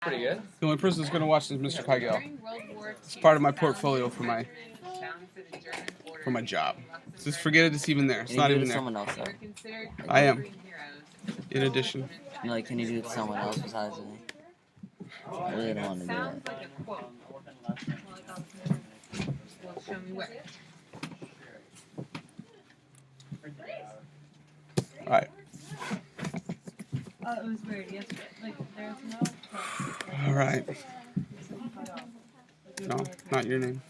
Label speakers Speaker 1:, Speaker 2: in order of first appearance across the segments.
Speaker 1: Pretty good.
Speaker 2: The only person that's going to watch this is Mr. Kygel. It's part of my portfolio for my job. Just forget it. It's even there. It's
Speaker 3: Can you
Speaker 2: not
Speaker 3: do it
Speaker 2: even
Speaker 3: to
Speaker 2: there.
Speaker 3: someone else though?
Speaker 2: I am. In addition.
Speaker 3: Like, can you do it to someone else besides me? I really don't want to do
Speaker 4: Sounds
Speaker 3: that.
Speaker 4: like a quote. Well, show me where.
Speaker 2: All right.
Speaker 5: It was weird yesterday. Like, there's no.
Speaker 2: All right. No, not your name.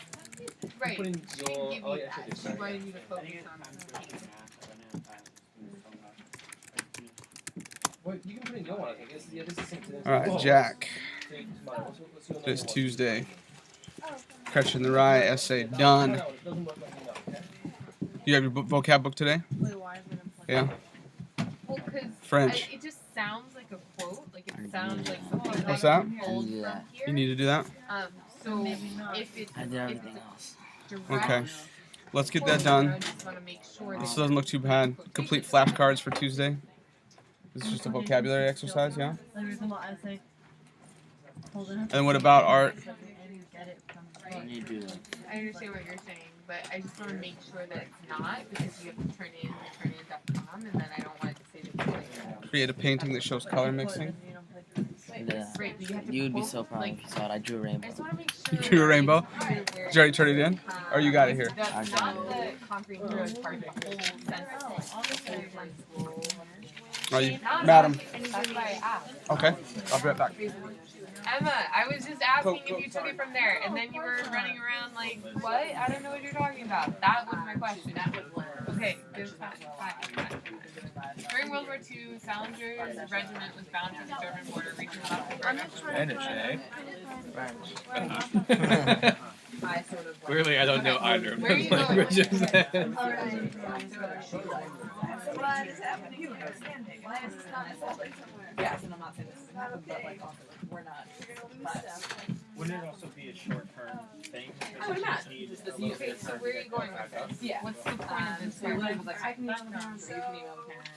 Speaker 4: Right.
Speaker 1: Putting
Speaker 4: She didn't
Speaker 1: your-
Speaker 4: give
Speaker 1: oh,
Speaker 4: me
Speaker 1: yeah,
Speaker 4: that.
Speaker 1: sure,
Speaker 4: She wanted you to focus on the case.
Speaker 1: Well, you can put in your one, I guess. Yeah, this is something.
Speaker 2: All right, Jack.
Speaker 1: What's your
Speaker 2: It's
Speaker 1: name?
Speaker 2: Tuesday. Catching the Rye essay done.
Speaker 1: No, it doesn't work like me, no, okay?
Speaker 2: You have your vocab book today?
Speaker 5: Wait, why is it
Speaker 2: Yeah.
Speaker 4: Well, because
Speaker 2: French.
Speaker 4: it just sounds like a quote. Like it sounds like something
Speaker 2: What's
Speaker 4: that
Speaker 2: that?
Speaker 4: you pulled
Speaker 3: Yeah.
Speaker 4: from here.
Speaker 2: You need to do that?
Speaker 4: So if it's
Speaker 3: I did everything else.
Speaker 4: direct,
Speaker 2: Okay. Let's get that done.
Speaker 4: I just want to make sure
Speaker 2: This
Speaker 4: that
Speaker 2: doesn't look too bad. Complete flashcards for Tuesday. This is just a vocabulary exercise, yeah?
Speaker 5: Like, there's a lot of say.
Speaker 2: And what about art?
Speaker 5: I didn't get it from.
Speaker 3: When you do that.
Speaker 4: I understand what you're saying, but I just want to make sure that it's not because you have to turn in.com, and then I don't want it to say that it's like,
Speaker 2: Create a painting that shows color mixing.
Speaker 3: Yeah.
Speaker 4: right, but you have to
Speaker 3: You would be
Speaker 4: quote,
Speaker 3: so proud
Speaker 4: like,
Speaker 3: if you saw it. I drew a
Speaker 4: I
Speaker 3: rainbow.
Speaker 4: just want to make sure.
Speaker 2: You drew a rainbow?
Speaker 4: that
Speaker 2: Did you already turn it in? Or you got it here?
Speaker 4: That's
Speaker 3: I got
Speaker 4: not the conquering hero part of the whole sentence.
Speaker 2: Are you, madam?
Speaker 4: That's why I asked.
Speaker 2: Okay, I'll be right back.
Speaker 4: Emma, I was just asking if you took it from there, and then you were running around like, what? I don't know what you're talking about. That was my question. Okay, good. Fine. During World War II, Salinger's regiment was bound for the German border, reaching about the
Speaker 1: Clearly, I don't know either of
Speaker 4: Where are
Speaker 1: those
Speaker 4: you going?
Speaker 1: languages.
Speaker 6: What is happening here? Why is this not established somewhere?
Speaker 7: Yes, and I'm not saying this isn't happening, but like also like, we're not.
Speaker 8: Wouldn't it also be a short-term thing?
Speaker 7: I would imagine.
Speaker 8: Need
Speaker 7: Just
Speaker 8: a little
Speaker 4: Okay,
Speaker 8: bit of
Speaker 4: so
Speaker 8: time
Speaker 4: where are
Speaker 8: to
Speaker 4: you
Speaker 8: get
Speaker 4: going
Speaker 8: back
Speaker 4: with
Speaker 8: up?
Speaker 4: this?
Speaker 7: Yeah.
Speaker 4: What's the point of this?
Speaker 7: So Lynn was like, I can email parents, so you can email the parents.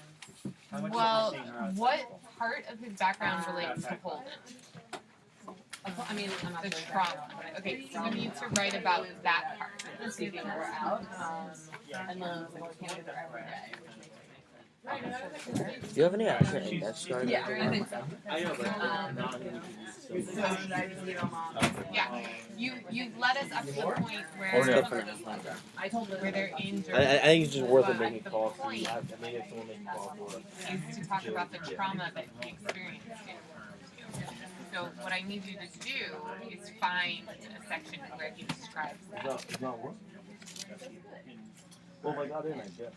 Speaker 8: How much
Speaker 4: Well,
Speaker 8: are you seeing her outside?
Speaker 4: what part of his background relates to Poland?
Speaker 7: I mean, I'm not
Speaker 4: The
Speaker 7: sure.
Speaker 4: trauma. Okay, so you need to write about that part.
Speaker 7: This evening we're out, and then I was like, well, can't do that every day, which makes me
Speaker 3: Do you have any actual index cards?
Speaker 7: Yeah, I think so.
Speaker 8: I know, but not
Speaker 7: So should I just email mom?
Speaker 4: Yeah, you led us up to the point
Speaker 3: Or
Speaker 4: where
Speaker 3: different.
Speaker 7: I told her
Speaker 4: where they're injured.
Speaker 9: I think it's just worth it
Speaker 4: But
Speaker 9: making
Speaker 4: the
Speaker 9: calls.
Speaker 4: point
Speaker 9: I think if someone makes a call for it.
Speaker 4: is to talk about the trauma that he experienced. So what I need you to do is find a section where he describes that.
Speaker 9: It's not working. Well, if I got in, I did.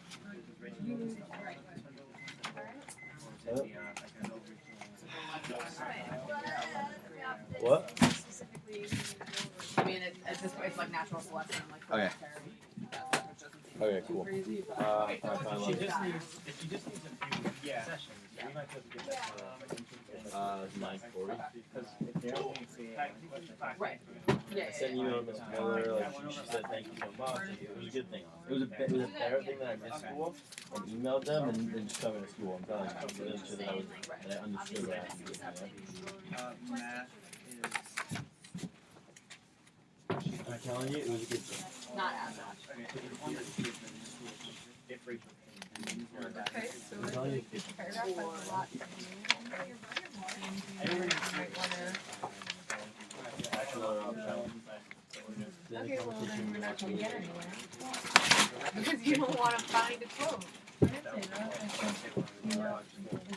Speaker 9: What?
Speaker 7: I mean, at this point, it's like natural selection, like.
Speaker 9: Okay.
Speaker 7: therapy.
Speaker 9: Okay, cool. I found
Speaker 8: she
Speaker 9: one.
Speaker 8: just needs, if she just needs a few sessions, we might be able to get that for
Speaker 9: 9:40.
Speaker 8: because if they're only seeing.
Speaker 7: Right. Yeah,
Speaker 9: I sent an email to Miss Miller, like, she said thank you so much. It was a good thing. It was a better thing that I missed school and emailed them and then just coming to school. I'm telling you. So then so that I understood what I had to do.
Speaker 8: Math
Speaker 9: I'm telling you, it was a good thing.
Speaker 7: Not as much.
Speaker 8: if Rachel can.
Speaker 4: Okay, so
Speaker 9: I'm telling you.
Speaker 4: this paragraph has a lot to do. You might wanna. Okay, well then we're not gonna get anywhere. Because you don't wanna find a quote.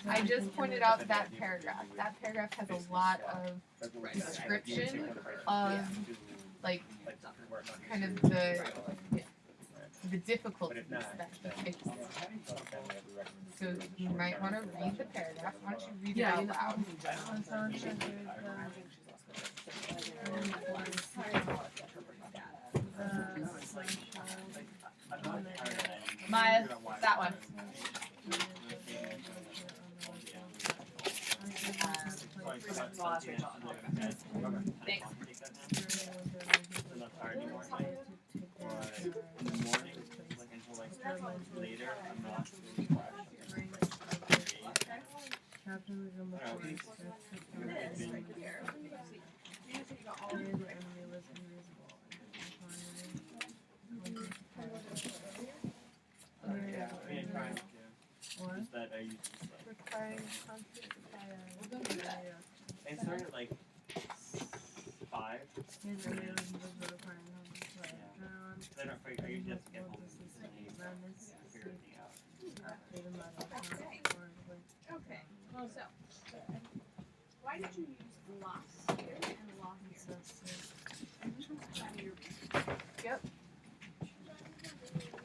Speaker 4: I just pointed out that paragraph. That paragraph has a lot of description of like kind of the difficulties that he faced. So you might want to read the paragraph. Why don't you read it out loud?
Speaker 7: My, that one. Thanks.
Speaker 8: Not tired anymore at night. But in the morning, like until like later, I'm not really
Speaker 5: Captain was on the forest. The enemy was invisible. What?
Speaker 8: Just that I used to like.
Speaker 4: Requiring constant fire.
Speaker 8: I started like 5.
Speaker 5: His enemy was invisible, requiring constant fire.
Speaker 8: Because I don't I usually have to get home and
Speaker 5: Madness.
Speaker 8: figure everything out.
Speaker 5: After the mother.
Speaker 6: Okay, well, so, why did you use lost here and lost here?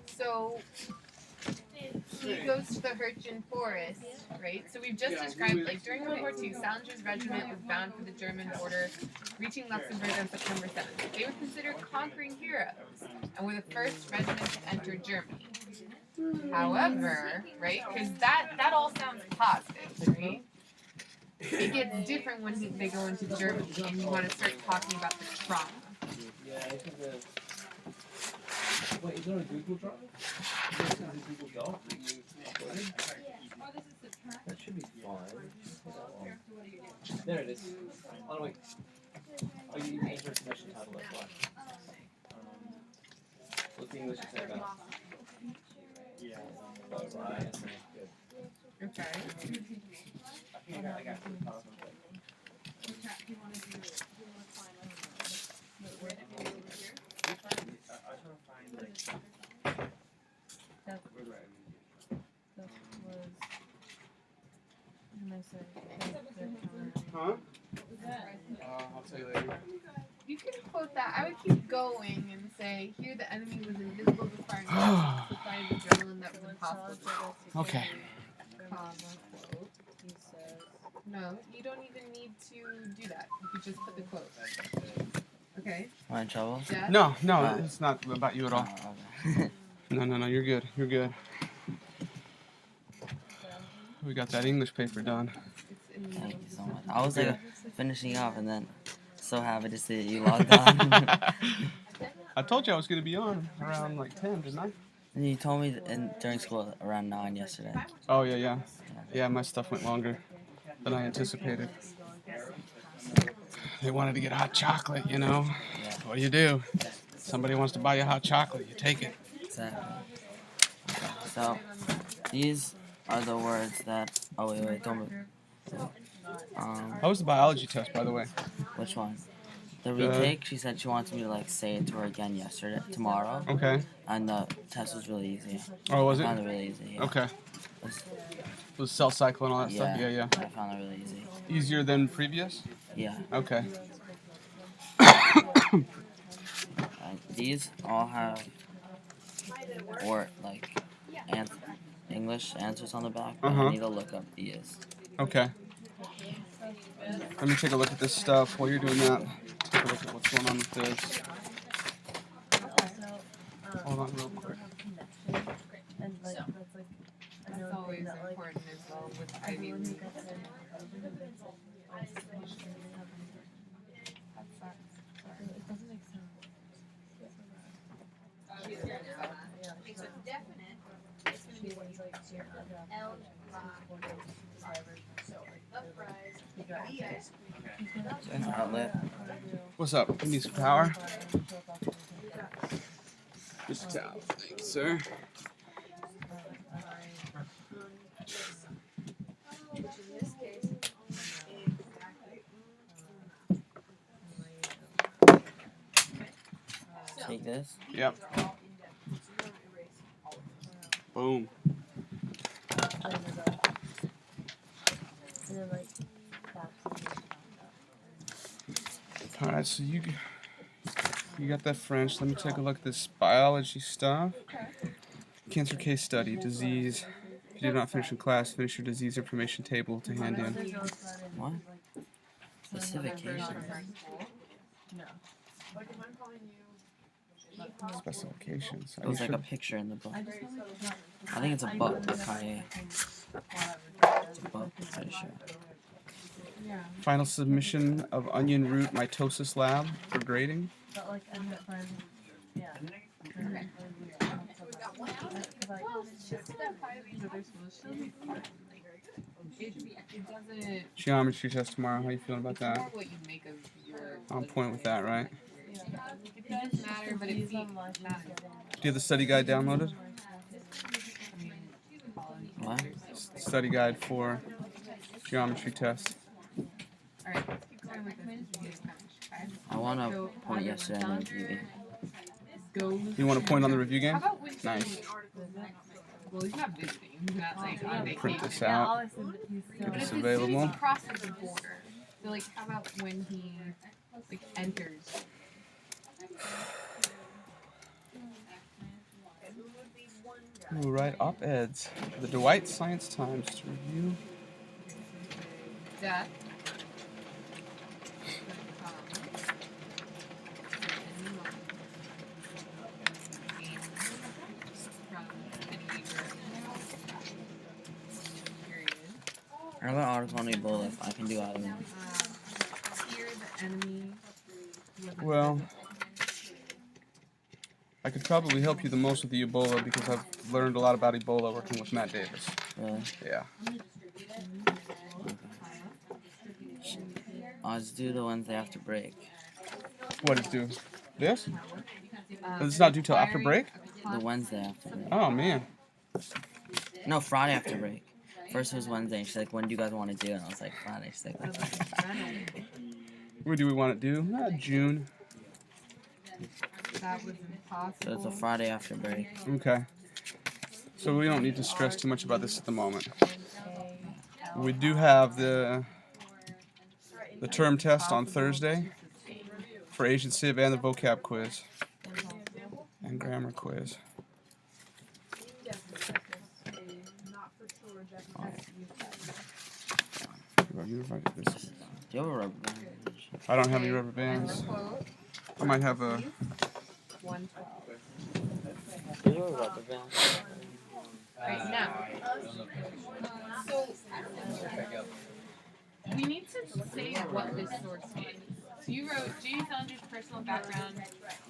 Speaker 4: So he goes to the Hürtgen Forest, right? So we've just described, like, during World War II, Salinger's regiment was bound for the German border, reaching Luxembourg on September 7th. They were considered conquering heroes and were the first regiment to enter Germany. However, right, because that all sounds positive, right? It gets different when they go into Germany and you want to start talking about the trauma.
Speaker 1: Yeah, I think the. Wait, is there a Google Drive? Is there a Google Doc that you uploaded? That should be fine. There it is. Oh, wait. Oh, you need your submission title, that's why. What's the English you say about?
Speaker 8: Yeah.
Speaker 1: Oh, right. That's good.
Speaker 4: Okay.
Speaker 1: I think I got some comments.
Speaker 8: I was trying to find like.
Speaker 5: That
Speaker 8: Where do I
Speaker 5: was. What am I saying?
Speaker 2: Huh? I'll tell you later.
Speaker 4: You can quote that. I would keep going and say, here the enemy was invisible, requiring supply of adrenaline that was impossible to
Speaker 2: Okay.
Speaker 4: comma, quote.
Speaker 5: He says.
Speaker 4: No, you don't even need to do that. You could just put the quote. Okay?
Speaker 3: Am I in trouble?
Speaker 4: Jeff?
Speaker 2: No, it's not about you at all.
Speaker 3: Oh, okay.
Speaker 2: No, you're good. You're good. We got that English paper done.
Speaker 4: It's in
Speaker 3: Thank you so much. I was like finishing up and then so happy to see that you logged on.
Speaker 2: I told you I was going to be on around like 10, didn't I?
Speaker 3: And you told me during school around 9 yesterday.
Speaker 2: Oh, yeah. Yeah, my stuff went longer than I anticipated. They wanted to get hot chocolate, you know.
Speaker 3: Yeah.
Speaker 2: What do? Somebody wants to buy you hot chocolate, you take it.
Speaker 3: Exactly. So, these are the words that. Oh wait, don't move.
Speaker 2: How was the biology test, by the way?
Speaker 3: Which one? The retake. She said she wanted me to like say it to her again tomorrow,
Speaker 2: Okay.
Speaker 3: and the test was really easy.
Speaker 2: Oh, was
Speaker 3: I
Speaker 2: it?
Speaker 3: found it really easy. Yeah.
Speaker 2: Okay.
Speaker 3: It's-
Speaker 2: Was cell cycle and all that
Speaker 3: Yeah.
Speaker 2: stuff? Yeah.
Speaker 3: I found it really easy.
Speaker 2: Easier than previous?
Speaker 3: Yeah.
Speaker 2: Okay.
Speaker 3: These all have English answers on the back, but I need to look up these.
Speaker 2: Okay. Let me take a look at this stuff while you're doing that. Take a look at what's going on with this. Hold on real quick.
Speaker 5: And like, that's like.
Speaker 4: That's always important as well with Ivy League. That sucks.
Speaker 5: It doesn't make sense.
Speaker 6: So definite, it's gonna be what you like here. L, uprise, B ice cream.
Speaker 3: An outlet.
Speaker 2: What's up? You need some power? Just a towel. Thanks, sir.
Speaker 6: Which in this case, exactly.
Speaker 3: Take this.
Speaker 2: Yep. Boom.
Speaker 5: And then like
Speaker 2: All right, so you got that French. Let me take a look at this biology stuff. Cancer case study, disease. If you did not finish in class, finish your disease information table to hand in.
Speaker 3: What? Specification.
Speaker 5: No.
Speaker 4: Like if I'm calling you
Speaker 2: Specifications.
Speaker 3: It was like a picture in the book. I think it's a book, Kaye. It's a book, I'm pretty sure.
Speaker 2: Final submission of onion root mitosis lab for grading.
Speaker 5: But like I'm not fine. Yeah.
Speaker 4: Well, it's just that Ivy, so they're supposed to be. doesn't.
Speaker 2: Geometry test tomorrow. How you feeling about
Speaker 4: It's more
Speaker 2: that?
Speaker 4: what you make of your.
Speaker 2: On point with that, right?
Speaker 4: It doesn't matter, but it seems matters.
Speaker 2: Do you have the study guide downloaded?
Speaker 4: I mean, college
Speaker 3: What?
Speaker 4: majors.
Speaker 2: Study guide for geometry test.
Speaker 4: All right, let's keep going with this. This is finished, okay?
Speaker 3: I won a
Speaker 4: So,
Speaker 3: point yesterday in the review game.
Speaker 4: Go.
Speaker 2: You want a point on the review game?
Speaker 4: How about when
Speaker 2: Nice.
Speaker 4: Well, he's not visiting. He's not like on vacation.
Speaker 2: Print this
Speaker 5: Yeah,
Speaker 2: out.
Speaker 5: obviously, but he's still.
Speaker 4: But
Speaker 2: It's
Speaker 4: if as soon
Speaker 2: available.
Speaker 4: as he crosses the border, so like, how about when he like enters?
Speaker 2: We'll write op-eds for the Dwight Science Times to review.
Speaker 4: That.
Speaker 3: I have an article on Ebola if I can do out of it.
Speaker 4: Here the enemy.
Speaker 2: Well, I could probably help you the most with the Ebola because I've learned a lot about Ebola working with Matt Davis.
Speaker 3: Really?
Speaker 2: Yeah.
Speaker 3: I'll just do the Wednesday after break.
Speaker 2: What is due? This? It's not due till after break?
Speaker 3: The Wednesday after break.
Speaker 2: Oh man.
Speaker 3: No, Friday after break. First it was Wednesday, and she's like, when do you guys want to do it? And I was like, Friday. She's like, okay.
Speaker 2: What do we want to do? June.
Speaker 4: That was impossible.
Speaker 3: So it's a Friday after break.
Speaker 2: Okay. So we don't need to stress too much about this at the moment. We do have the term test on Thursday for Asian Civ and the vocab quiz and grammar quiz. You write this.
Speaker 3: Do you have a rubber band?
Speaker 2: I don't have any rubber bands.
Speaker 4: Quote,
Speaker 2: I might have a.
Speaker 4: 112.
Speaker 3: Do you have a rubber band?
Speaker 4: Right now. So we need to say what this source is. So you wrote J. Salinger's personal background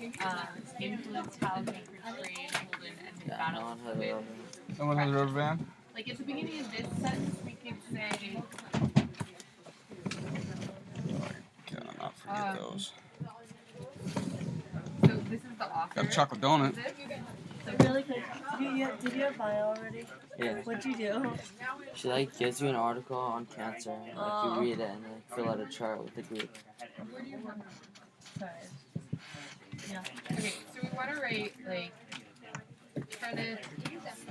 Speaker 4: influenced how he portrayed Holden and his
Speaker 3: Yeah, no
Speaker 4: battle
Speaker 3: one has a
Speaker 4: with.
Speaker 3: rubber band.
Speaker 2: Someone has a rubber band?
Speaker 4: Like at the beginning of this sentence, we could say.
Speaker 2: Can I not forget those?
Speaker 4: So this is the author.
Speaker 2: Got a chocolate donut.
Speaker 4: Is it?
Speaker 5: Really quick, did you have bio already?
Speaker 3: Yeah.
Speaker 5: What'd you do?
Speaker 3: She like gives you an article on cancer, and like you read it and like fill out a chart with the group.
Speaker 5: Sorry. Yeah.
Speaker 4: Okay, so we want to rate like Kenneth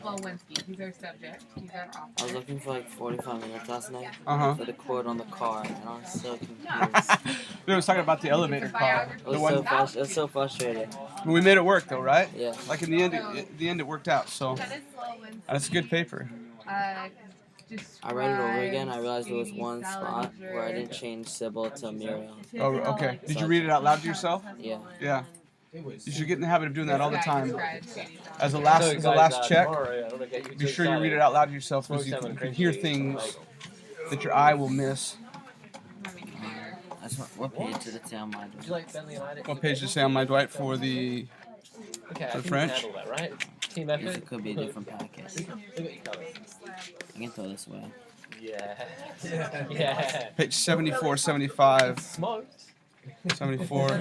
Speaker 4: Slowinski. He's our subject. He's our
Speaker 3: I was
Speaker 4: author.
Speaker 3: looking for like 45 minutes last night
Speaker 2: Uh-huh.
Speaker 3: for the quote on the car, and I was so confused.
Speaker 2: Dude, I was talking about the elevator car.
Speaker 3: It
Speaker 2: The
Speaker 3: was,
Speaker 2: one.
Speaker 3: it was so frustrating.
Speaker 2: But we made it work though, right?
Speaker 3: Yeah.
Speaker 2: Like in the end, it worked out. So
Speaker 4: Kenneth Slowinski.
Speaker 2: that's a good paper.
Speaker 3: I read it over again. I realized there was one spot where I didn't change Sybil to Muriel.
Speaker 2: Oh, okay. Did you read it out loud to yourself?
Speaker 3: Yeah.
Speaker 2: Yeah. You should get in the habit of doing that all the time. As a
Speaker 9: So
Speaker 2: last,
Speaker 9: you
Speaker 2: as a
Speaker 9: guys,
Speaker 2: last check,
Speaker 9: tomorrow, I don't wanna get you
Speaker 2: be
Speaker 9: too
Speaker 2: sure you read
Speaker 9: excited.
Speaker 2: it out loud to yourself because
Speaker 9: Smoke's
Speaker 2: you
Speaker 9: having a
Speaker 2: can
Speaker 9: cringe
Speaker 2: hear
Speaker 9: phase,
Speaker 2: things that your eye will miss.
Speaker 3: That's what page did it say on my
Speaker 9: Would you
Speaker 3: door?
Speaker 9: like Bentley and I to
Speaker 2: What page does it say on my Dwight for the?
Speaker 9: Okay, I
Speaker 2: For
Speaker 9: can
Speaker 2: French?
Speaker 9: handle that, right? Team
Speaker 3: Because
Speaker 9: effort.
Speaker 3: it could be a different packet.
Speaker 9: Look at you covered.
Speaker 3: I can throw this away.
Speaker 9: Yeah. Yeah.
Speaker 2: Page 74, 75,
Speaker 9: Smoked.
Speaker 2: 74,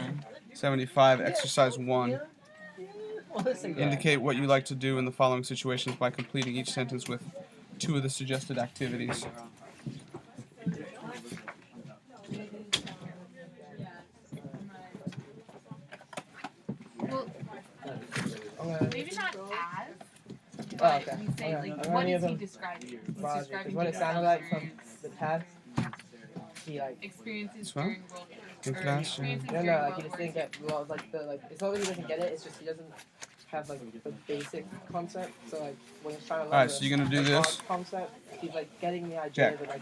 Speaker 2: 75, exercise 1.
Speaker 9: Well, listen, guys.
Speaker 2: Indicate what you like to do in the following situations by completing each sentence with 2 of the suggested activities.
Speaker 4: Well, maybe not as.
Speaker 1: Oh,
Speaker 4: But
Speaker 1: okay.
Speaker 4: we say
Speaker 1: Okay.
Speaker 4: like,
Speaker 1: Are
Speaker 4: what
Speaker 1: any
Speaker 4: is
Speaker 1: of
Speaker 4: he
Speaker 1: them
Speaker 4: describing? He's
Speaker 1: Because
Speaker 4: describing
Speaker 1: what it
Speaker 4: the
Speaker 1: sounded like from the test, he like
Speaker 4: experiences
Speaker 2: Well,
Speaker 4: during World
Speaker 2: in
Speaker 4: or
Speaker 2: class,
Speaker 4: experiences
Speaker 1: no
Speaker 4: during
Speaker 1: no like
Speaker 4: World
Speaker 1: he just
Speaker 4: War
Speaker 1: didn't
Speaker 4: II.
Speaker 1: get well like the like it's not that he doesn't get it, it's just he doesn't have like the basic concept. So like when he's trying to learn
Speaker 2: Alright, so you're gonna do
Speaker 1: the
Speaker 2: this.
Speaker 1: hard concept, he's like getting the idea
Speaker 2: Jack.
Speaker 1: that like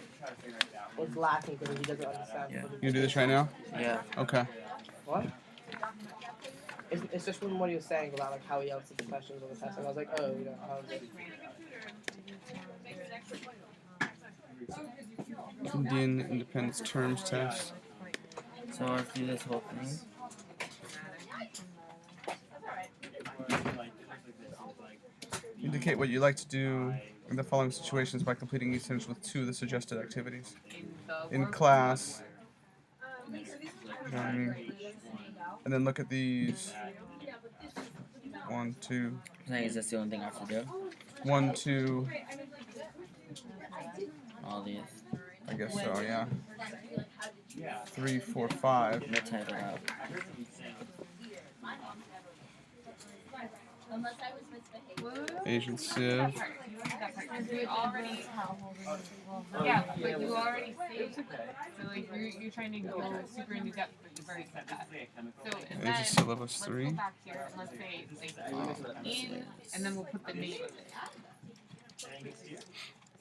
Speaker 1: it's lacking because he doesn't understand.
Speaker 3: Yeah.
Speaker 1: what
Speaker 2: You gonna do this right now?
Speaker 3: Yeah.
Speaker 2: Okay.
Speaker 1: What? It's just from what he was saying about like how he answered the questions on the test, and I was like, oh, you know,
Speaker 2: Indian Independence Terms Test.
Speaker 3: So let's do this whole thing.
Speaker 2: Indicate what you like to do in the following situations by completing each sentence with 2 of the suggested activities.
Speaker 4: the
Speaker 2: In
Speaker 4: work-
Speaker 2: class, you know what I mean? And then look at these. 1, 2,
Speaker 3: I guess that's the only thing I have to do.
Speaker 2: 1, 2.
Speaker 3: All these.
Speaker 2: I guess so, yeah. 3, 4, 5.
Speaker 3: I'm gonna type it out.
Speaker 2: Asian Civ.
Speaker 4: We already, yeah, but you already see. So like you're trying to go super into depth, but you've already said that. So and then
Speaker 2: Asian Syllabus
Speaker 4: let's
Speaker 2: 3.
Speaker 4: go back here and let's say like in, and then we'll put the name of it.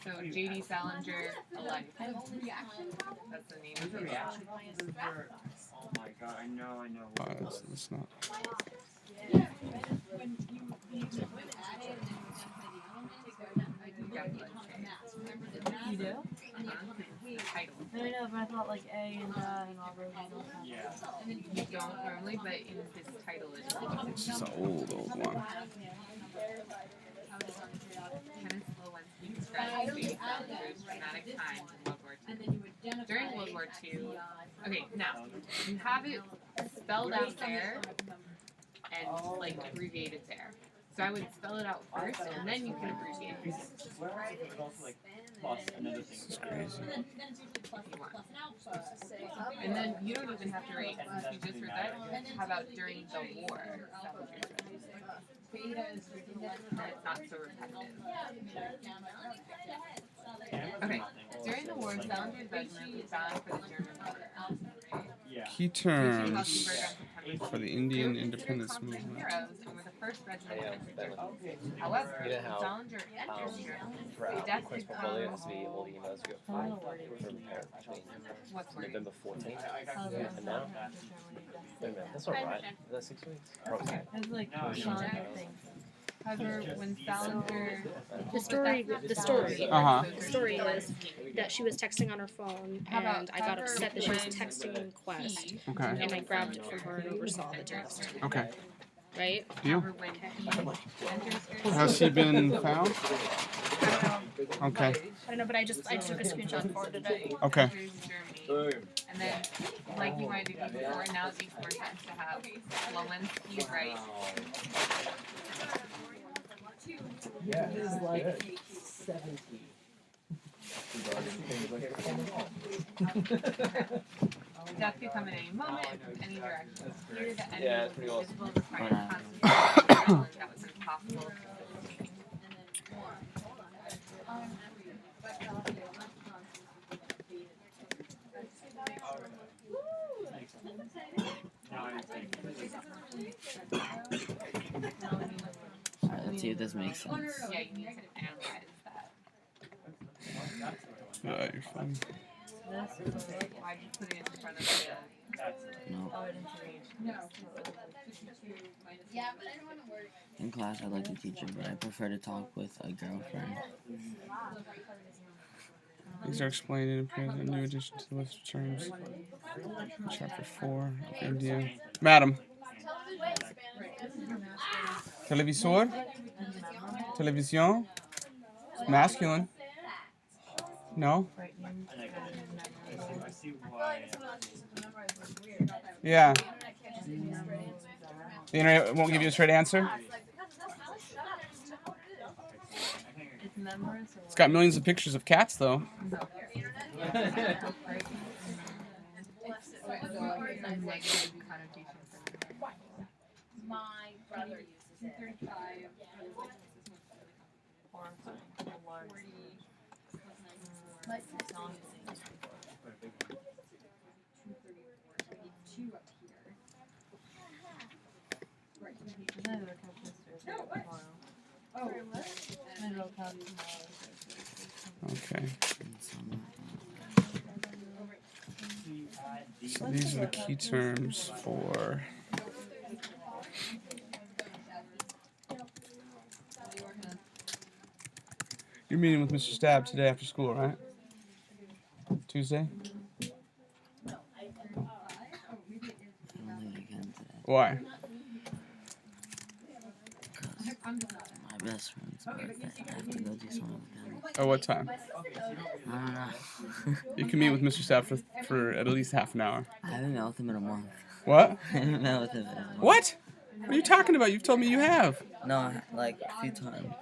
Speaker 4: So J.D. Salinger Alive. That's the name of the reaction.
Speaker 8: Oh my god, I know.
Speaker 2: It's not.
Speaker 5: You do?
Speaker 4: Title.
Speaker 5: No, I know, but I thought like A and all those.
Speaker 8: Yeah.
Speaker 4: You don't normally, but in this title it's
Speaker 2: This is an old one.
Speaker 4: kind of slow when he describes J.D. Salinger's dramatic times in World War II. During World War II, okay, now you have it spelled out there and like abbreviated there. So I would spell it out first, and then you can abbreviate it
Speaker 8: But also like plus another thing.
Speaker 2: This is crazy.
Speaker 4: if you want. And then you don't even have to write, since you just read that, how about during the war? And it's not so repetitive. Okay, during the war, Salinger's regiment was bound for the German border.
Speaker 8: Yeah.
Speaker 2: Key terms for the Indian independence movement.
Speaker 4: Heroes and were the first regiment to enter Germany. However,
Speaker 10: You know how,
Speaker 4: Salinger entered Germany.
Speaker 10: for
Speaker 4: They
Speaker 10: our
Speaker 4: death
Speaker 10: quiz
Speaker 4: did
Speaker 10: portfolio, it
Speaker 4: come
Speaker 10: has to be all the emails we got from parents between
Speaker 4: what's wording?
Speaker 10: November 14th
Speaker 5: Oh,
Speaker 10: and now. That's not right. Is that 6 weeks? Probably.
Speaker 5: It's like
Speaker 8: No, no,
Speaker 5: Sean
Speaker 8: no.
Speaker 5: things.
Speaker 4: However, when Salinger
Speaker 11: The story
Speaker 2: Uh-huh.
Speaker 11: the story is that she was texting on her phone
Speaker 4: How about
Speaker 11: and I got
Speaker 4: cover
Speaker 11: upset that she was
Speaker 4: when
Speaker 11: texting in Quest
Speaker 4: he
Speaker 2: Okay.
Speaker 11: and I grabbed it from her and oversaw the text.
Speaker 2: Okay.
Speaker 11: Right?
Speaker 2: Deal.
Speaker 4: However, when he enters Germany,
Speaker 2: Has he been found? Okay.
Speaker 11: I don't know, but I just took a screenshot and forwarded it.
Speaker 2: Okay.
Speaker 4: enters Germany, and then like you wanted to do before, now it makes more sense to have Lewinsky write.
Speaker 1: Yeah, this is like 70.
Speaker 4: Death could come at any moment, from any direction. Here, the enemy
Speaker 10: Yeah,
Speaker 4: was
Speaker 10: it's pretty awesome.
Speaker 4: invisible, requiring constant control, that was impossible.
Speaker 3: Alright, let's see if this makes sense.
Speaker 4: Yeah, you need to analyze that.
Speaker 2: Yeah, you're fine.
Speaker 4: Why'd you put it in front of the?
Speaker 3: No.
Speaker 5: Oh, I didn't read.
Speaker 3: In class, I like the teacher, but I prefer to talk with a girlfriend.
Speaker 2: These are explained in appears a new addition to the list of terms. Chapter 4 of India. Madam. Televisor? Television? Masculine. No?
Speaker 8: I see why.
Speaker 2: Yeah. The internet won't give you a straight answer?
Speaker 5: It's memories or
Speaker 2: It's got millions of pictures of cats, though.
Speaker 4: Negative connotation for
Speaker 6: My brother uses it.
Speaker 2: Okay. So these are the key terms for you're meeting with Mr. Stab today after school, right? Tuesday?
Speaker 3: I don't think I can today.
Speaker 2: Why?
Speaker 3: My best friend's birthday. I have to go do something with him.
Speaker 2: At what time?
Speaker 3: I don't know.
Speaker 2: You can meet with Mr. Stapp for at least half an hour.
Speaker 3: I haven't met with him in a month.
Speaker 2: What?
Speaker 3: I haven't met with him in a month.
Speaker 2: What? What are you talking about? You've told me you have.
Speaker 3: No, like a few times.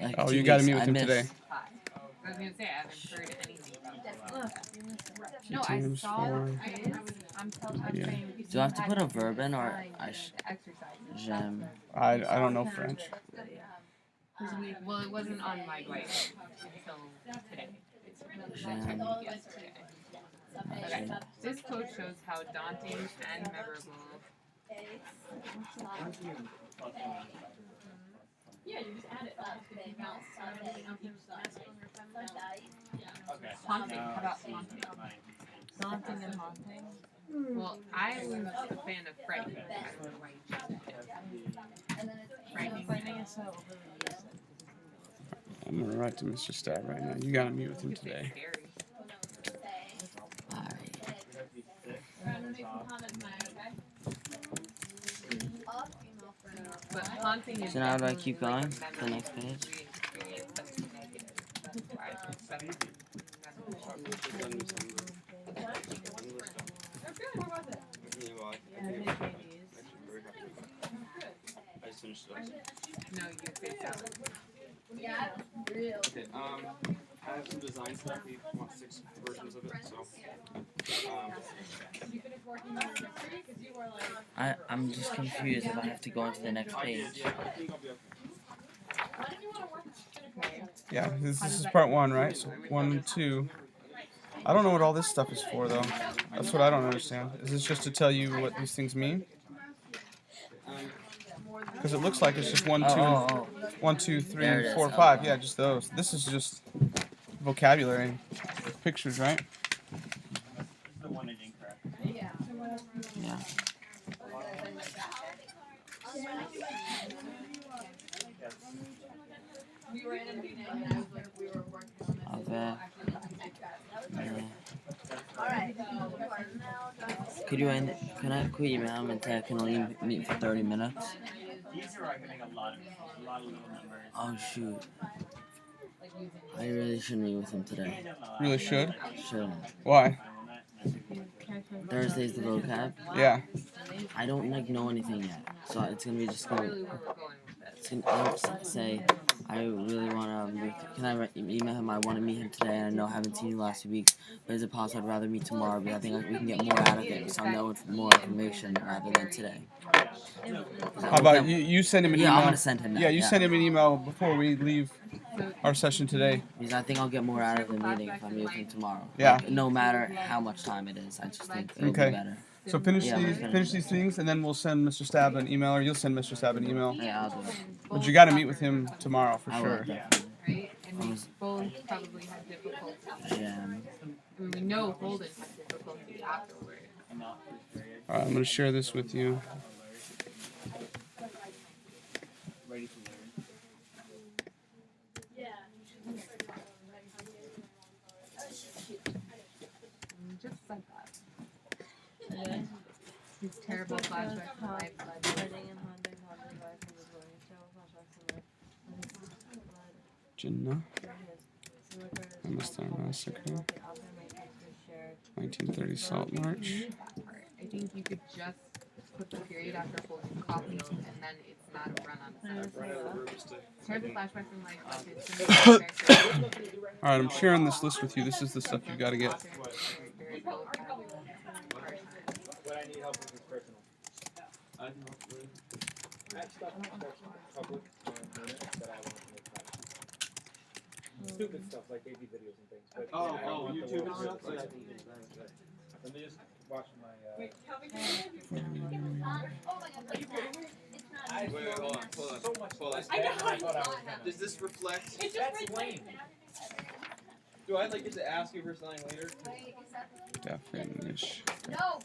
Speaker 3: Like
Speaker 2: Oh,
Speaker 3: 2
Speaker 2: you got to
Speaker 3: weeks.
Speaker 2: meet with
Speaker 3: I
Speaker 2: him
Speaker 3: missed.
Speaker 2: today.
Speaker 4: I was gonna say I haven't heard anything about that.
Speaker 2: Two
Speaker 4: No, I
Speaker 2: times
Speaker 4: saw
Speaker 2: four.
Speaker 4: I'm
Speaker 2: Yeah.
Speaker 4: saying.
Speaker 3: Do I have to put a verb in or I
Speaker 4: Exercise.
Speaker 3: j'aime?
Speaker 2: I don't know French.
Speaker 4: Well, it wasn't on my white until today.
Speaker 3: J'aime.
Speaker 4: Yesterday. Okay. This quote shows how daunting and memorable.
Speaker 6: Yeah, you just add it up.
Speaker 4: Haunting. How about haunting? Daunting and haunting. Well, I was a fan of frightening.
Speaker 5: Frightening is so overly used.
Speaker 2: I'm gonna write to Mr. Stapp right now. You gotta meet with him today.
Speaker 4: But haunting is
Speaker 3: So now do I
Speaker 4: definitely
Speaker 3: keep
Speaker 4: like
Speaker 3: going
Speaker 4: a
Speaker 3: to the next
Speaker 4: memorable
Speaker 3: page?
Speaker 4: re-experience that's negative. That's why it's
Speaker 10: I just finished it.
Speaker 4: no, you say so.
Speaker 10: Okay, I have some design stuff. We want 6 versions of it, so.
Speaker 3: I'm just confused if I have to go into the next page.
Speaker 10: Yeah, I think I'll be okay.
Speaker 2: Yeah, this is part 1, right? So 1 and 2. I don't know what all this stuff is for, though. That's what I don't understand. Is this just to tell you what these things mean? Because it looks like it's just 1, 2,
Speaker 3: Oh.
Speaker 2: 1, 2, 3,
Speaker 3: There it is.
Speaker 2: 4, 5. Yeah, just those. This is just vocabulary, pictures, right?
Speaker 8: This is the one I didn't correct.
Speaker 3: Yeah.
Speaker 4: We were in a meeting and I was like, we were working on it.
Speaker 3: Okay.
Speaker 4: Yeah.
Speaker 3: Could you email him and say I can only meet for 30 minutes?
Speaker 8: These are getting a lot of little numbers.
Speaker 3: Oh shoot. I really should meet with him today.
Speaker 2: Really should.
Speaker 3: Shouldn't.
Speaker 2: Why?
Speaker 3: Thursday's the vocab.
Speaker 2: Yeah.
Speaker 3: I don't know anything yet, so it's gonna be just gonna.
Speaker 4: Really where we're going with this.
Speaker 3: It's gonna I'll say I really wanna. Can I email him? I want to meet him today, and I know I haven't seen you the last 2 weeks. But is it possible? I'd rather meet tomorrow, but I think we can get more out of it. So I know more information rather than today.
Speaker 2: How about you send him an email?
Speaker 3: Yeah, I'm gonna send him that.
Speaker 2: Yeah, you send him an email before we leave our session today.
Speaker 3: Because I think I'll get more out of the meeting if I meet with him tomorrow.
Speaker 2: Yeah.
Speaker 3: Like, no matter how much time it is, I just think it'll
Speaker 2: Okay.
Speaker 3: be better.
Speaker 2: So finish
Speaker 3: Yeah,
Speaker 2: these
Speaker 3: we're
Speaker 2: finish these things, and then we'll send Mr. Stapp an email, or you'll send Mr. Stapp an email.
Speaker 3: Yeah, I'll do it.
Speaker 2: But you got to meet with him tomorrow for
Speaker 3: I will,
Speaker 2: sure.
Speaker 3: definitely.
Speaker 4: Right? And we both probably had difficulty.
Speaker 3: Yeah.
Speaker 4: I mean, we know Holden had difficulty afterward.
Speaker 2: All right, I'm gonna share this with you.
Speaker 8: Ready to learn.
Speaker 4: Just said that. These terrible flashbacks to life led me.
Speaker 2: Jinnah, Amistad Massacre, 1930 Salt March.
Speaker 4: I think you could just put the period after Holden Caulfield, and then it's not a run on the terrible flashbacks in life led his character.
Speaker 2: All right, I'm sharing this list with you. This is the stuff you got to get.
Speaker 9: What I need help with is personal.
Speaker 10: I can help with.
Speaker 9: I have stuff public minutes that I want to make private. Stupid stuff like baby videos and things. But I don't want the
Speaker 10: YouTube
Speaker 9: world
Speaker 10: stuff?
Speaker 9: to
Speaker 10: Yeah.
Speaker 9: Let me just watch my.
Speaker 10: Wait, hold on.
Speaker 9: So much.
Speaker 10: I
Speaker 9: thought I was gonna.
Speaker 10: Does this reflect?
Speaker 9: That's lame.
Speaker 10: Do I get to ask you for something later?
Speaker 2: Definition.
Speaker 6: No.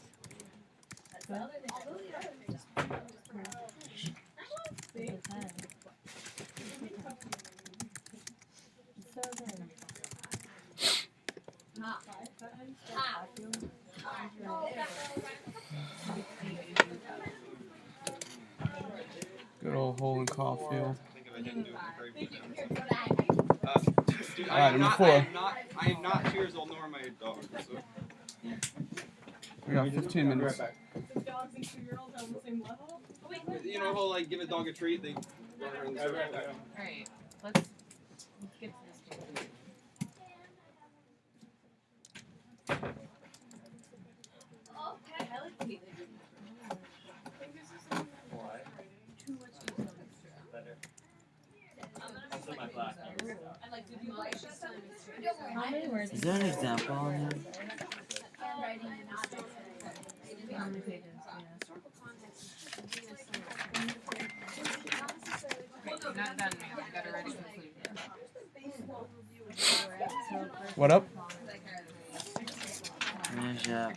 Speaker 2: Good old Holden Caulfield.
Speaker 10: I think if I didn't do it, Dude,
Speaker 2: Alright, number 4.
Speaker 10: I am not 2 years old, nor am I a dog. So.
Speaker 2: We got 15 minutes.
Speaker 6: The dogs and 2-year-olds on the same level?
Speaker 10: You know how like give a dog a treat, they.
Speaker 4: Alright, let's get to this game.
Speaker 6: Oh, I like the
Speaker 5: How many words?
Speaker 3: Is there an example on here?
Speaker 5: How many pages?
Speaker 4: Okay, not done, man. We gotta already conclude.
Speaker 2: What up?
Speaker 3: Measure.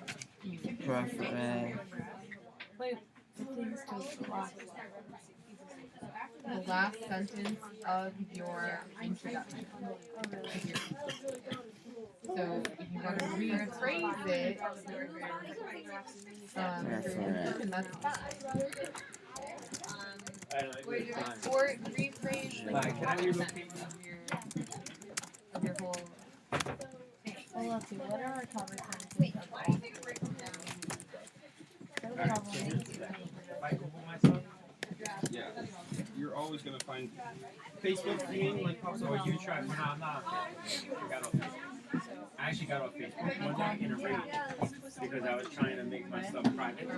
Speaker 3: Perfect.
Speaker 5: Wait, 15 to last.
Speaker 4: The last sentence of your introduction. So if you want to rephrase it, and that's fine. Or rephrase of your whole thing.
Speaker 5: Well, let's see. What are our conversations about? What are problems?
Speaker 10: Yeah. You're always gonna find Facebook. You mean like pops up?
Speaker 8: Oh, you tried. No, I'm not. I actually got off Facebook one day in a raid because I was trying to make my stuff private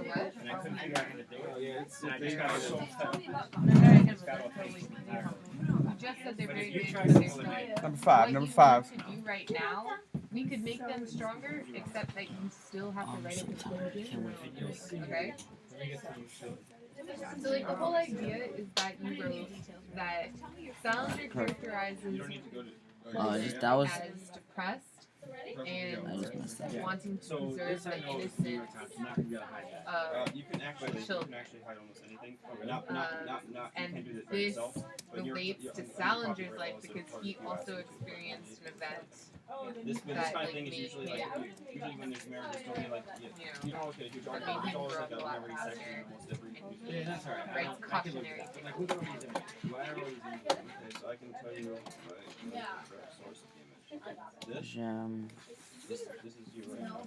Speaker 8: and I couldn't figure out how to do it.
Speaker 10: Oh yeah, it's
Speaker 8: And I just got so fed.
Speaker 5: Very
Speaker 8: I
Speaker 5: good.
Speaker 8: just got off Facebook entirely.
Speaker 4: You just said they're
Speaker 8: But
Speaker 4: very
Speaker 8: if you
Speaker 4: good.
Speaker 8: try
Speaker 4: They're
Speaker 8: to
Speaker 4: not.
Speaker 2: Number 5.
Speaker 4: What
Speaker 2: Number
Speaker 4: you
Speaker 2: 5.
Speaker 4: want to do right now, we could make them stronger, except that you still have to write a conclusion. Okay? So like the whole idea is that you wrote that Salinger characterizes
Speaker 3: Just that was.
Speaker 4: as depressed
Speaker 3: I
Speaker 4: and
Speaker 3: just messed up.
Speaker 4: wanting to
Speaker 8: So
Speaker 4: preserve
Speaker 8: this I
Speaker 4: the
Speaker 8: know is New
Speaker 4: innocence
Speaker 8: York Times. I'm not gonna be able to hide that.
Speaker 10: You can actually hide almost anything. You
Speaker 4: and
Speaker 10: can't do this by
Speaker 4: this
Speaker 10: yourself. But
Speaker 4: relates to Salinger's life because he also experienced an event
Speaker 10: This
Speaker 4: that
Speaker 10: kind of
Speaker 4: like
Speaker 10: thing is
Speaker 4: made
Speaker 10: usually
Speaker 4: him,
Speaker 10: like when there's marriage story like you know okay there's always like a memory section in almost every.
Speaker 8: Yeah, that's alright.
Speaker 4: writes cautionary.
Speaker 8: Like, look at all these images.
Speaker 10: Why are all these images? Okay, so I can tell you the source of the image.
Speaker 3: Jam.
Speaker 10: This is you right now.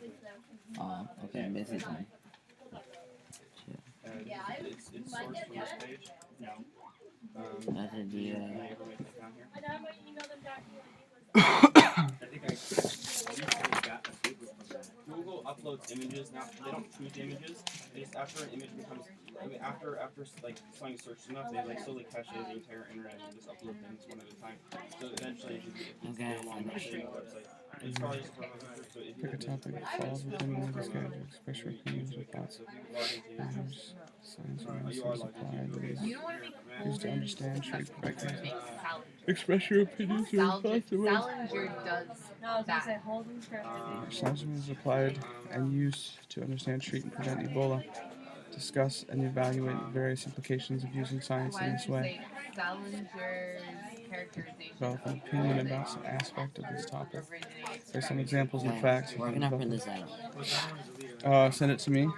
Speaker 3: Oh, okay, basically.
Speaker 10: And it's sourced from this page.
Speaker 8: No.
Speaker 3: That's a
Speaker 10: Can
Speaker 3: deal.
Speaker 10: you ever make that down here?
Speaker 8: I think I recently got a paper from that.
Speaker 10: Google uploads images. Now they don't choose images. They just after an image becomes, after like something searched enough, they like slowly cache the entire internet and just upload things one at a time. So eventually, it's
Speaker 3: Okay,
Speaker 10: along the same website. It's probably just so if
Speaker 2: Pick a topic that falls within one of these categories. Express your opinions or thoughts. Measures, science, or answers applied. These
Speaker 4: You don't want to make
Speaker 2: used to understand, treat, correct.
Speaker 4: make Salinger.
Speaker 2: Express your opinions or thoughts.
Speaker 4: Salinger does
Speaker 5: No, I was gonna say
Speaker 4: that.
Speaker 5: Holden corrected.
Speaker 2: Science is applied and used to understand, treat, and prevent Ebola. Discuss and evaluate various implications of using science
Speaker 4: Why
Speaker 2: in
Speaker 4: don't
Speaker 2: this
Speaker 4: you
Speaker 2: way.
Speaker 4: say characterization
Speaker 2: Develop an opinion about some aspect of this topic.
Speaker 4: originates
Speaker 2: There's some
Speaker 4: from
Speaker 2: examples and facts.
Speaker 3: Where can I print this out?
Speaker 2: Send it to me.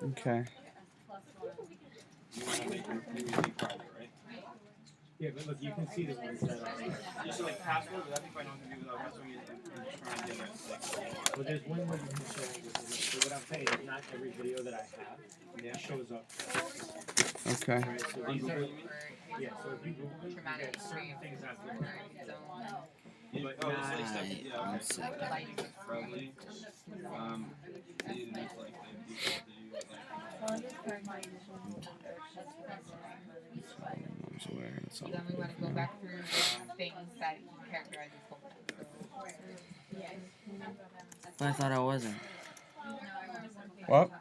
Speaker 2: Okay.
Speaker 10: You want to make it private, right?
Speaker 8: Yeah, but look, you can see the ones that are.
Speaker 10: Just like password, but I think I know what to do without password. I'm just trying to get it.
Speaker 8: Well, there's one where you can show this. So what I'm saying is not every video that I have shows up.
Speaker 2: Okay.
Speaker 8: Right? So these are, yeah, so if you Google them, you
Speaker 4: traumatic
Speaker 8: get certain
Speaker 4: grief
Speaker 8: things have to
Speaker 4: or
Speaker 8: work.
Speaker 4: his own
Speaker 8: But
Speaker 10: Oh,
Speaker 8: not,
Speaker 10: it's like yeah,
Speaker 3: One
Speaker 10: okay.
Speaker 3: second.
Speaker 10: Probably. It's like
Speaker 5: Holden's corrected.
Speaker 2: So where it's all-
Speaker 4: Then we want to go back through the things that he characterizes
Speaker 3: But I thought I wasn't.
Speaker 2: What?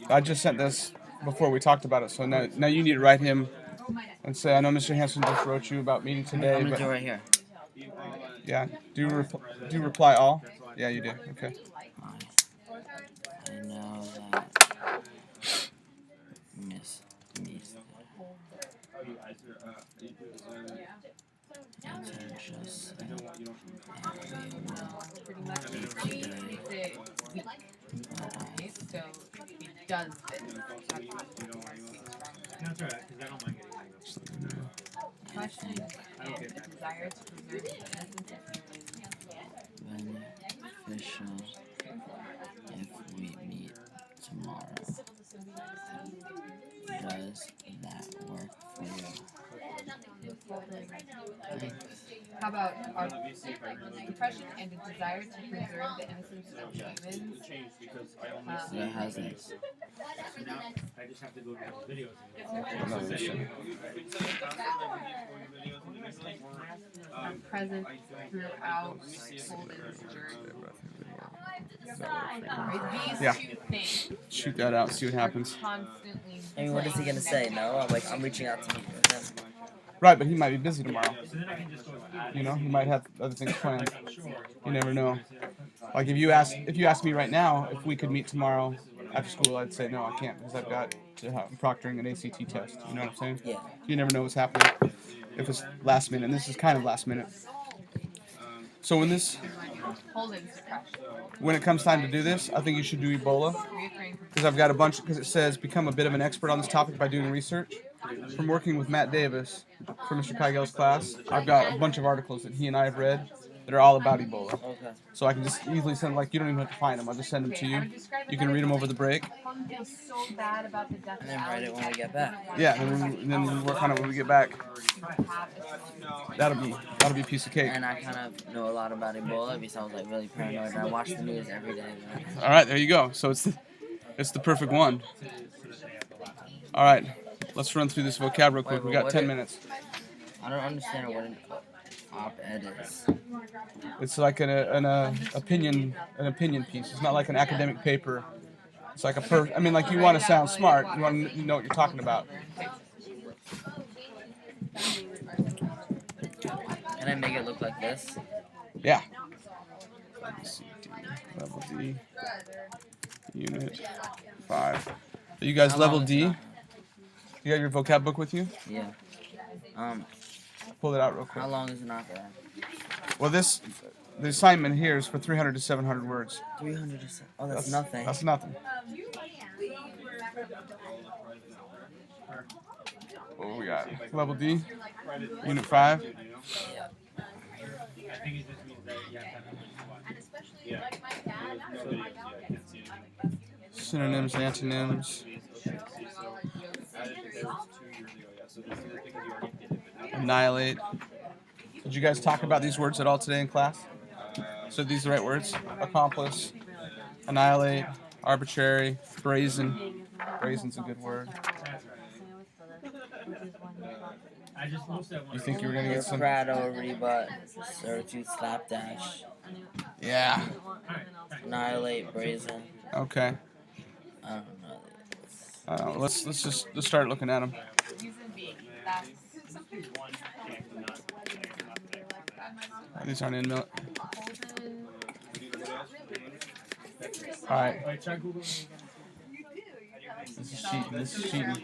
Speaker 2: I just sent this before we talked about it, so now you need to write him and say, I know Mr. Hanson just wrote you about meeting today,
Speaker 3: I'm gonna do it
Speaker 2: but
Speaker 3: right here.
Speaker 2: yeah, do you reply all? Yeah, you do. Okay.
Speaker 3: I know that. Miss. Just
Speaker 4: pretty much. He makes it weak. Okay, so does fit.
Speaker 10: Don't send me emails. You don't want emails.
Speaker 8: No, it's alright, because I don't mind getting emails.
Speaker 2: Just let me know.
Speaker 4: Question
Speaker 8: I don't get
Speaker 4: and
Speaker 8: that.
Speaker 4: desire to preserve the innocence
Speaker 3: Beneficial if we meet tomorrow. Does that work for you?
Speaker 4: How about our
Speaker 10: Let me see if I really
Speaker 4: depression and a desire to preserve the innocence of
Speaker 10: Yeah,
Speaker 4: humans?
Speaker 10: it changed because I only
Speaker 3: So that has it.
Speaker 8: So now, I just have to go to the videos.
Speaker 2: No, this shit.
Speaker 4: I'm present throughout Holden's journey. Right? These
Speaker 2: Yeah.
Speaker 4: two things
Speaker 2: Shoot that out. See what happens.
Speaker 4: constantly.
Speaker 3: I mean, what is he gonna say? No, I'm reaching out to him.
Speaker 2: Right, but he might be busy tomorrow.
Speaker 8: So then I can just go with that.
Speaker 2: You know, he might have other things planned.
Speaker 8: Sure.
Speaker 2: You never know. Like if you ask me right now if we could meet tomorrow after school, I'd say no, I can't because I've got to have proctoring an ACT test. You know what I'm saying?
Speaker 3: Yeah.
Speaker 2: You never know what's happening. If it's last minute, and this is kind of last minute. So
Speaker 4: Holden's depression.
Speaker 2: when it comes time to do this, I think you should do Ebola
Speaker 4: Reoccurring
Speaker 2: because I've got a bunch. Because it says become a bit of an expert on this topic by doing research. From working with Matt Davis for Mr. Kygel's class, I've got a bunch of articles that he and I have read that are all about Ebola.
Speaker 3: Okay.
Speaker 2: So I can just easily send, like, you don't even have to find them. I'll just send them to you. You can read them over the break.
Speaker 4: Holden feels so bad about the death
Speaker 3: And then write it when we get back.
Speaker 2: Yeah, and then we'll work on it when we get back. That'll be a piece of cake.
Speaker 3: And I kind of know a lot about Ebola because I was like really paranoid. I watch the news every day. Man.
Speaker 2: All right, there you go. So it's the perfect one. All right, let's run through this vocab real quick. We got 10 minutes.
Speaker 3: I don't understand what an op-ed is.
Speaker 2: It's like an opinion piece. It's not like an academic paper. It's like I mean, like you want to sound smart. You want to know what you're talking about.
Speaker 3: Can I make it look like this?
Speaker 2: Yeah. Level D. Unit 5. Are you guys
Speaker 3: How
Speaker 2: level
Speaker 3: long is
Speaker 2: D?
Speaker 3: that?
Speaker 2: You got your vocab book with you?
Speaker 3: Yeah.
Speaker 2: Pull it out real quick.
Speaker 3: How long is an op-ed?
Speaker 2: Well, the assignment here is for 300 to 700 words.
Speaker 3: 300 to 7. Oh, that's nothing.
Speaker 2: That's nothing. What we got? Level D, Unit 5.
Speaker 8: I think it just means that you have to have a
Speaker 2: Synonyms, antonyms. Annihilate. Did you guys talk about these words at all today in class? So these are the right words? Accomplice, annihilate, arbitrary, brazen. Brazen's a good word. You think you were gonna get some?
Speaker 3: Prado, rebut, servitude, slapdash,
Speaker 2: Yeah.
Speaker 3: annihilate, brazen.
Speaker 2: Okay.
Speaker 3: I don't know.
Speaker 2: Let's start looking at them.
Speaker 4: Reason being, that's
Speaker 2: These aren't in mil.
Speaker 4: Holden.
Speaker 2: All right. This is cheating. This is cheating.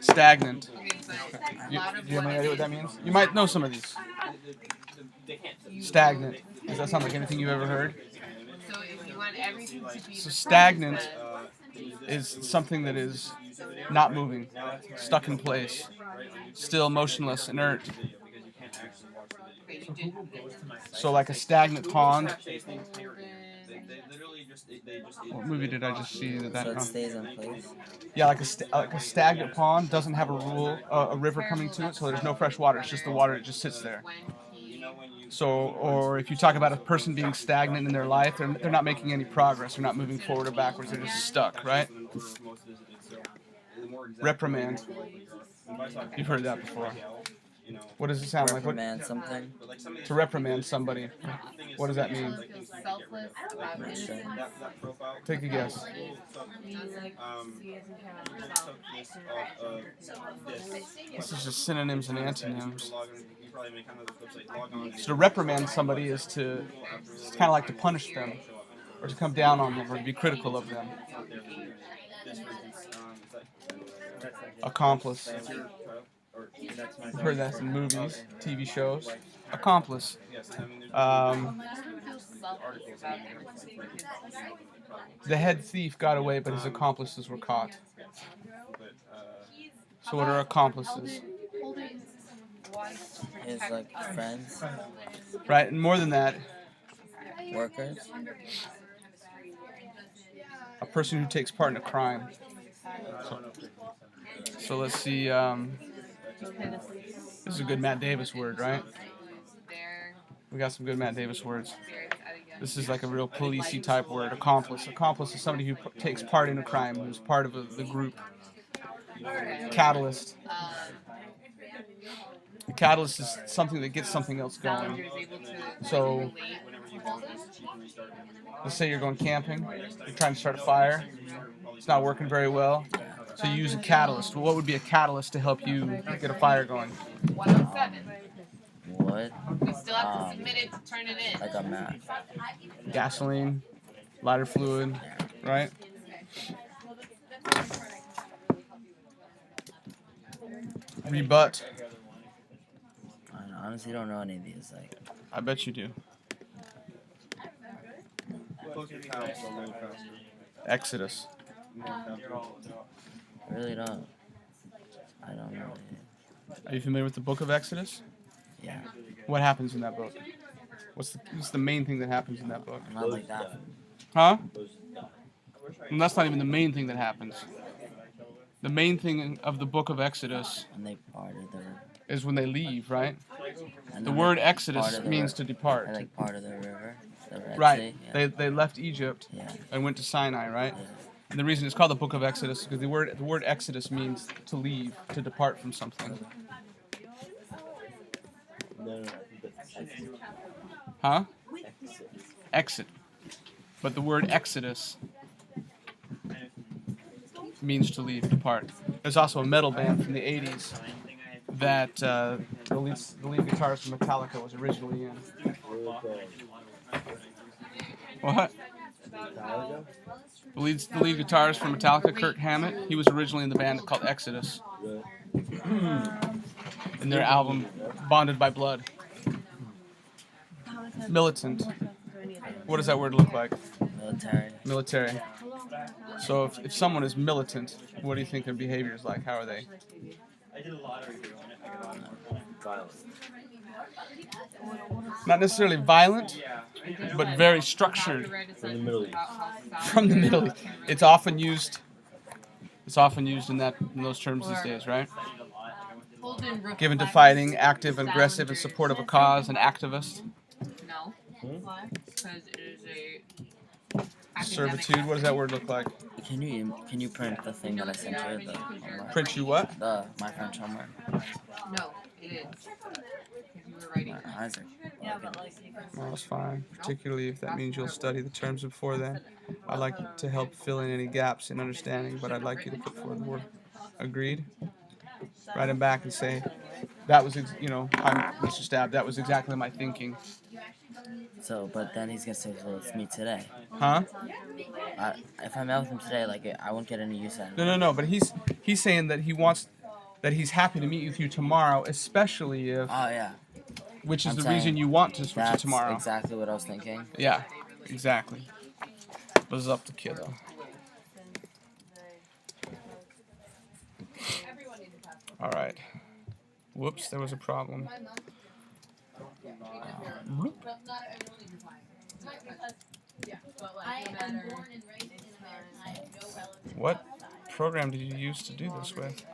Speaker 2: Stagnant.
Speaker 4: Okay, but
Speaker 2: You,
Speaker 4: a lot of
Speaker 2: do you have
Speaker 4: what
Speaker 2: any idea what that means? You might know some of these. Stagnant. Does that sound like anything you've ever heard?
Speaker 4: So if you want everything to be
Speaker 2: So
Speaker 4: the
Speaker 2: stagnant
Speaker 4: same,
Speaker 2: is something that is not moving, stuck in place, still motionless, inert. So like a stagnant pond. What movie did I just see that?
Speaker 3: So it stays in place.
Speaker 2: Yeah, like a stagnant pond doesn't have a river coming to it, so there's no fresh water. It's just the water that just sits there. So, or if you talk about a person being stagnant in their life, they're not making any progress. They're not moving forward or backwards. They're just stuck, right? Reprimand. You've heard that before. What does it sound like?
Speaker 3: Reprimand something.
Speaker 2: To reprimand somebody. What does that mean?
Speaker 4: someone feels selfless about innocence.
Speaker 2: Take a guess. This is just synonyms and antonyms. So to reprimand somebody is to, it's kind of like to punish them, or to come down on them, or to be critical of them. Accomplice. You've heard that in movies, TV shows. Accomplice.
Speaker 4: Someone feels selfless about innocence.
Speaker 2: the head thief got away, but his accomplices were caught.
Speaker 10: But
Speaker 2: So what are accomplices?
Speaker 3: His like friends,
Speaker 2: Right, and more than that,
Speaker 3: workers.
Speaker 2: a person who takes part in a crime. So let's see. This is a good Matt Davis word, right? We got some good Matt Davis words. This is like a real policey type word. Accomplice. Accomplice is somebody who takes part in a crime, who's part of the group. Catalyst. The catalyst is something that gets something else going. So, let's say you're going camping, you're trying to start a fire, it's not working very well, so you use a catalyst. Well, what would be a catalyst to help you get a fire going?
Speaker 4: 107.
Speaker 3: Wood.
Speaker 4: We still have to submit it to turn it in.
Speaker 3: Like a map.
Speaker 2: Gasoline, lighter fluid, right? Rebut.
Speaker 3: I honestly don't know any of these. Like,
Speaker 2: I bet you do. Exodus.
Speaker 3: I really don't. I don't know.
Speaker 2: Are you familiar with the book of Exodus?
Speaker 3: Yeah.
Speaker 2: What happens in that book? What's the main thing that happens in that book?
Speaker 3: Not like that.
Speaker 2: Huh? And that's not even the main thing that happens. The main thing of the book of Exodus
Speaker 3: And they parted the river.
Speaker 2: is when they leave, right?
Speaker 3: And
Speaker 2: The
Speaker 3: then
Speaker 2: word
Speaker 3: they
Speaker 2: Exodus
Speaker 3: parted the
Speaker 2: means
Speaker 3: ri-
Speaker 2: to depart.
Speaker 3: Or like part of the river. The Red
Speaker 2: Right.
Speaker 3: Sea. Yeah.
Speaker 2: They left Egypt
Speaker 3: Yeah.
Speaker 2: and went to Sinai, right?
Speaker 3: Yeah.
Speaker 2: And the reason it's called the book of Exodus is because the word Exodus means to leave, to depart from something. Huh? Exit. But the word Exodus means to leave, depart. There's also a metal band from the 80s that the lead guitarist from Metallica was originally in. What? The lead guitarist from Metallica, Kirk Hammett, he was originally in the band called Exodus. In their album, Bonded by Blood. Militant. What does that word look like?
Speaker 3: Military.
Speaker 2: Military. So if someone is militant, what do you think their behavior is like? How are they? Not necessarily violent, but very structured.
Speaker 9: From the Middle East.
Speaker 2: From the Middle East. It's often used in those terms these days, right? Given to fighting, active, aggressive, in support of a cause, an activist.
Speaker 4: No. Because it is a
Speaker 2: Servitude, what does that word look like?
Speaker 3: Can you print the thing that I sent you? The homework?
Speaker 2: Print you what?
Speaker 3: My French homework.
Speaker 4: No, it is. Because you were writing.
Speaker 3: Isaac.
Speaker 2: Well, that's fine, particularly if that means you'll study the terms before then. I'd like you to help fill in any gaps in understanding, but I'd like you to put forward the word agreed. Write him back and say, that was, I'm Mr. Stab, that was exactly my thinking.
Speaker 3: So, but then he's gonna say, well, it's me today.
Speaker 2: Huh?
Speaker 3: If I met with him today, like, I won't get any use out of it.
Speaker 2: No, but he's saying that he's happy to meet with you tomorrow, especially if,
Speaker 3: Oh, yeah.
Speaker 2: which is
Speaker 3: I'm
Speaker 2: the
Speaker 3: saying
Speaker 2: reason you want to switch it
Speaker 3: That's
Speaker 2: tomorrow.
Speaker 3: exactly what I was thinking.
Speaker 2: Yeah, exactly. What's up to kiddo? All right. Whoops, there was a problem. What program did you use to do this with?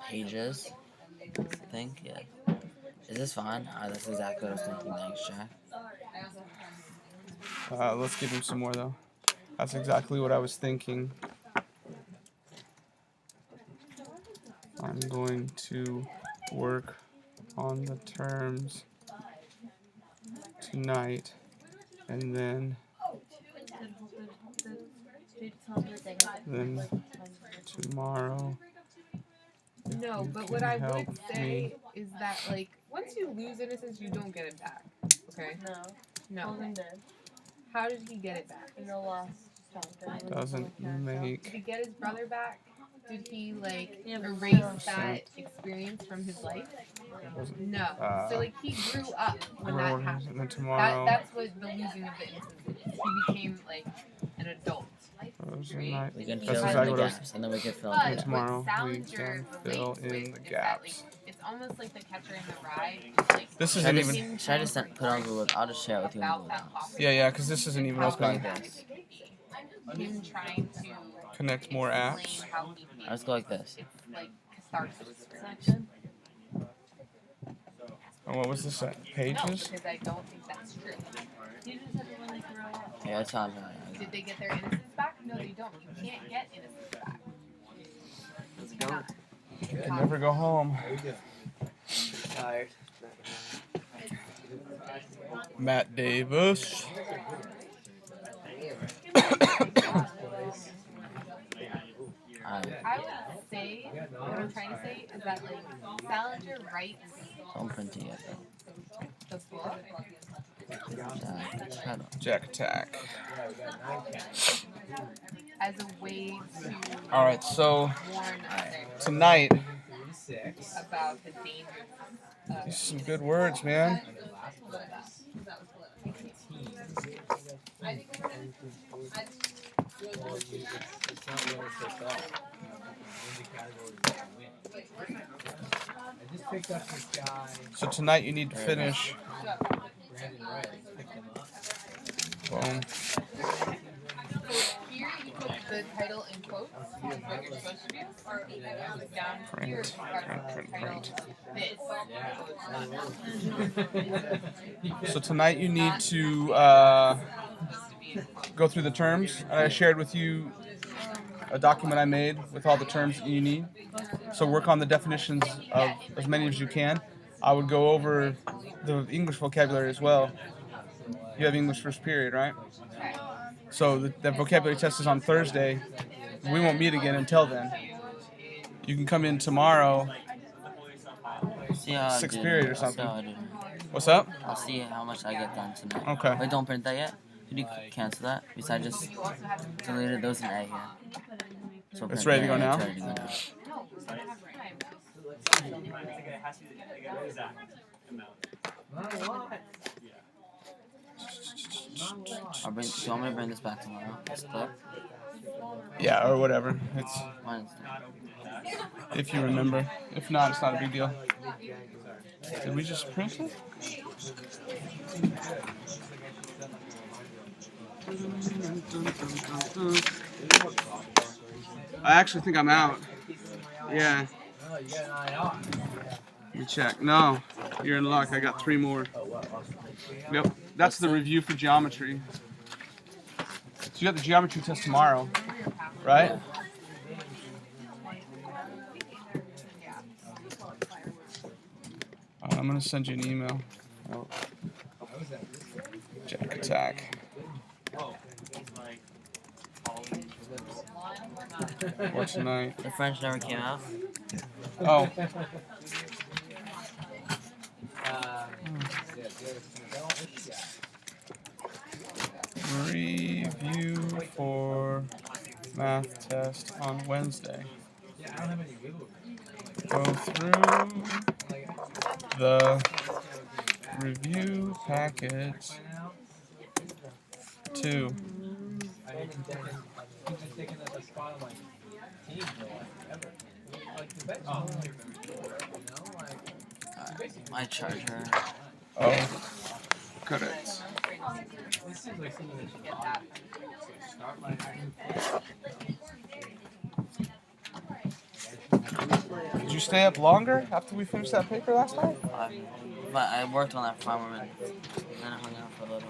Speaker 3: Pages. I think, yeah. Is this fine? That's exactly what I was thinking. Thanks, Jack.
Speaker 2: Let's give him some more, though. That's exactly what I was thinking. I'm going to work on the terms tonight, and then tomorrow.
Speaker 4: No, but what I would say is that, like, once you lose innocence, you don't get it back. Okay? No.
Speaker 5: Holden did.
Speaker 4: How did he get it back?
Speaker 5: In the last
Speaker 2: Doesn't
Speaker 4: Did he
Speaker 2: make
Speaker 4: get his brother back? did he like
Speaker 5: Yeah, but
Speaker 4: erase
Speaker 5: still.
Speaker 4: that experience from his life?
Speaker 2: Wasn't-
Speaker 4: No. So like he grew up when
Speaker 2: Where
Speaker 4: that
Speaker 2: was it?
Speaker 4: happened.
Speaker 2: And then tomorrow.
Speaker 4: That's what the losing of the innocence is. He became like an adult.
Speaker 2: Thursday
Speaker 4: right?
Speaker 2: night.
Speaker 3: We can
Speaker 2: That's
Speaker 3: fill
Speaker 2: exactly
Speaker 3: in
Speaker 2: what
Speaker 3: the
Speaker 2: I was.
Speaker 3: gaps, and then we can fill
Speaker 4: But
Speaker 3: in the
Speaker 2: tomorrow
Speaker 4: what
Speaker 2: we
Speaker 4: Salinger
Speaker 2: can fill
Speaker 4: relates
Speaker 2: in
Speaker 4: with
Speaker 2: the
Speaker 4: is that,
Speaker 2: gaps.
Speaker 4: like, it's almost like the Catcher in the Rye. Like,
Speaker 2: This
Speaker 3: Should I
Speaker 2: isn't
Speaker 3: just,
Speaker 2: even.
Speaker 3: should I just put on Google? I'll just share it with you on
Speaker 4: about
Speaker 3: Google
Speaker 4: that
Speaker 3: Docs.
Speaker 4: topic.
Speaker 2: Yeah, because this isn't even
Speaker 4: How
Speaker 3: Let's go like
Speaker 2: open.
Speaker 3: this.
Speaker 4: Him trying to
Speaker 2: Connect more apps.
Speaker 4: explain how he feels.
Speaker 3: Let's go like this.
Speaker 4: It's like catharsis for him.
Speaker 2: And what was this?
Speaker 4: No,
Speaker 2: Pages?
Speaker 4: because I don't think that's true.
Speaker 5: You just said when they grow up.
Speaker 3: Yeah, it's on.
Speaker 4: Did they get their innocence back? No, they don't. You can't get innocence back.
Speaker 3: Let's
Speaker 4: You cannot.
Speaker 2: You can never go home.
Speaker 3: Tired.
Speaker 2: Matt Davis.
Speaker 4: I would say, what I'm trying to say is that like Salinger writes
Speaker 3: Don't print it yet
Speaker 4: the book
Speaker 3: though.
Speaker 2: Jack Attack.
Speaker 4: as a way to
Speaker 2: Alright, so
Speaker 4: warn others
Speaker 2: tonight,
Speaker 4: about the dangers of
Speaker 2: these are some good words, man.
Speaker 1: I just picked up this guy,
Speaker 2: So tonight you need to finish.
Speaker 1: Brandon Wright. I picked him up.
Speaker 2: Boom.
Speaker 4: Here you put the title in quotes, is what you're supposed to do. Down here,
Speaker 2: Print,
Speaker 4: you got the title this.
Speaker 2: So tonight you need to go through the terms. And I shared with you a document I made with all the terms that you need. So work on the definitions of as many as you can. I would go over the English vocabulary as well. You have English first period, right? So the vocabulary test is on Thursday. We won't meet again until then. You can come in tomorrow,
Speaker 3: See how I
Speaker 2: sixth
Speaker 3: did.
Speaker 2: period or
Speaker 3: I'll see how
Speaker 2: something.
Speaker 3: I did.
Speaker 2: What's up?
Speaker 3: I'll see how much I get done tonight.
Speaker 2: Okay.
Speaker 3: Wait, don't print that yet. Could you cancel that? Because I just deleted those in A here. So
Speaker 2: It's
Speaker 3: print
Speaker 2: ready to
Speaker 3: that,
Speaker 2: go now?
Speaker 3: it's ready to go now.
Speaker 4: No, we don't have time.
Speaker 1: Not a lot.
Speaker 3: Do you want me to bring this back tomorrow? This clip?
Speaker 2: Yeah, or whatever. It's
Speaker 3: Wednesday.
Speaker 2: if you remember. If not, it's not a big deal. Did we just print it? I actually think I'm out. Yeah.
Speaker 1: Oh, you got an eye off.
Speaker 2: Let me check. No, you're in luck. I got 3 more. Yep. That's the review for geometry. So you got the geometry test tomorrow, right? I'm gonna send you an email. Oh. Jack Attack. Or tonight.
Speaker 3: The French never came out.
Speaker 2: Oh. Review for math test on Wednesday.
Speaker 1: Yeah, I don't have any wiggle room.
Speaker 2: Go through the review packet 2.
Speaker 1: He's just taking up a spot on my team for like ever. Like the bench. You know, like
Speaker 3: My charger.
Speaker 2: Oh, correct.
Speaker 1: this seems like something that should
Speaker 4: Get that.
Speaker 2: Did you stay up longer after we finished that paper last night?
Speaker 3: But I worked on that for 5 more minutes. And then I hung out for a little.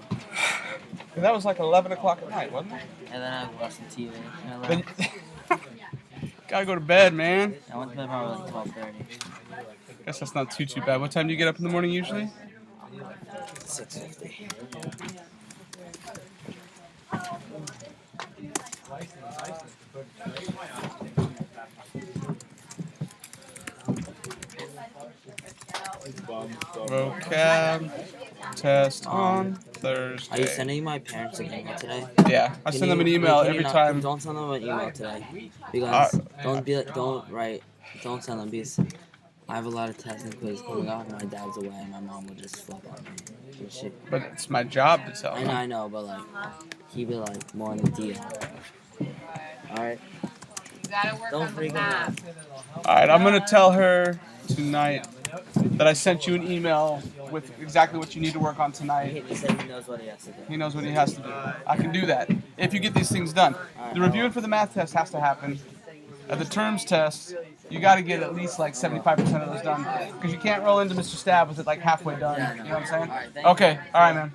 Speaker 2: That was like 11 o'clock at night, wasn't it?
Speaker 3: And then I watched some TV. And I
Speaker 2: Then
Speaker 3: left.
Speaker 2: gotta go to bed, man.
Speaker 3: I went to bed probably like 12:30.
Speaker 2: Guess that's not too bad. What time do you get up in the morning usually?
Speaker 3: 6:50.
Speaker 2: Vocab test on Thursday.
Speaker 3: Are you sending my parents an email today?
Speaker 2: Yeah, I
Speaker 3: Can
Speaker 2: send them an
Speaker 3: you-
Speaker 2: email
Speaker 3: wait, can
Speaker 2: every
Speaker 3: you not-
Speaker 2: time.
Speaker 3: Don't send them an email today because don't send them because I have a lot of tests and quizzes coming up. My dad's away, and my mom would just flip on me. And she,
Speaker 2: But it's my job to tell them.
Speaker 3: I know, but like he'd be like more on the deal. All right,
Speaker 4: You gotta work
Speaker 3: don't
Speaker 4: on the
Speaker 3: freak
Speaker 4: math.
Speaker 3: out.
Speaker 2: All right, I'm gonna tell her tonight that I sent you an email with exactly what you need to work on tonight.
Speaker 3: He said he knows what he has to do.
Speaker 2: He knows what he has to do. I can do that if you get these things done. The reviewing for the math test has to happen. At the terms test, you got to get at least like 75% of those done because you can't roll into Mr. Stab with it like halfway done. You know what I'm saying? Okay. All right, man.